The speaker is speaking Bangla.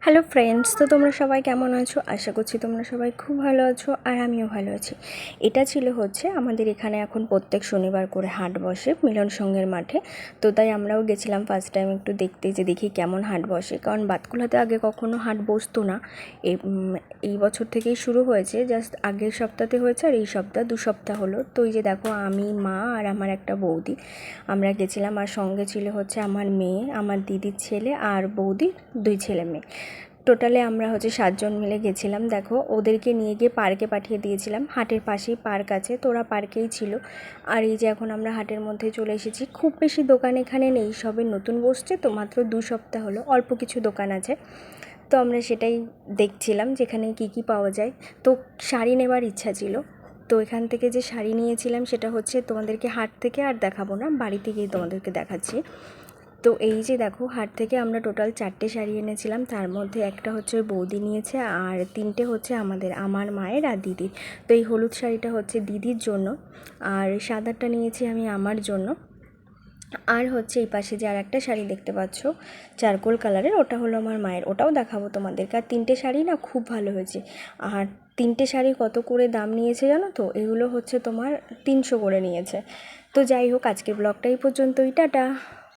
হ্যালো ফ্রেন্ডস, তো তোমরা সবাই কেমন আছো? আশা করছি তোমরা সবাই খুব ভালো আছো আর আমিও ভালো আছি। এটা ছিল হচ্ছে আমাদের এখানে এখন প্রত্যেক শনিবার করে হাট বসে মিলন সংঘের মাঠে। তো তাই আমরাও গেছিলাম ফার্স্ট টাইম একটু দেখতে, যে দেখি কেমন হাট বসে, কারণ বাতকুলাতে আগে কখনো হাট বসতো না। এই বছর থেকেই শুরু হয়েছে, জাস্ট আগের সপ্তাহে হয়েছে আর এই সপ্তাহ 2 সপ্তাহ হলো। তো এই যে দেখো, আমি, মা আর আমার একটা বৌদি আমরা গেছিলাম, আর সঙ্গে ছিল হচ্ছে আমার মেয়ে, আমার দিদির ছেলে আর বৌদির 2 ছেলে মেয়ে। টোটালে আমরা হচ্ছে 7 জন মিলে গেছিলাম। দেখো, ওদেরকে নিয়ে গিয়ে পার্কে পাঠিয়ে দিয়েছিলাম, হাটের পাশেই পার্ক আছে, তো ওরা পার্কেই ছিল। আর এই যে এখন আমরা হাটের মধ্যে চলে এসেছি। খুব বেশি দোকান এখানে নেই, সবে নতুন বসছে তো, মাত্র 2 সপ্তাহ হলো, অল্প কিছু দোকান আছে। তো আমরা সেটাই দেখছিলাম যেখানে কি কি পাওয়া যায়। তো শাড়ি নেবার ইচ্ছা ছিল, তো এখান থেকে যে শাড়ি নিয়েছিলাম সেটা হচ্ছে তোমাদেরকে হাট থেকে আর দেখাবো না, বাড়িতে গিয়ে তোমাদেরকে দেখাচ্ছি। তো এই যে দেখো, হাট থেকে আমরা টোটাল 4টে শাড়ি এনেছিলাম, তার মধ্যে একটা হচ্ছে বৌদি নিয়েছে আর 3টে হচ্ছে আমার মায়ের আর দিদির। তো এই হলুদ শাড়িটা হচ্ছে দিদির জন্য, আর সাদাটা নিয়েছি আমি আমার জন্য। আর হচ্ছে এই পাশে যে আর একটা শাড়ি দেখতে পাচ্ছ চারকোল কালারের, ওটা হলো আমার মায়ের, ওটাও দেখাবো তোমাদেরকে। আর 3টে শাড়ি না খুব ভালো হয়েছে। আর 3টে শাড়ি কত করে দাম নিয়েছে জানো তো? এগুলো হচ্ছে তোমার 300 করে নিয়েছে। তো যাই হোক, আজকের ব্লগটা এই পর্যন্তই, টাটা।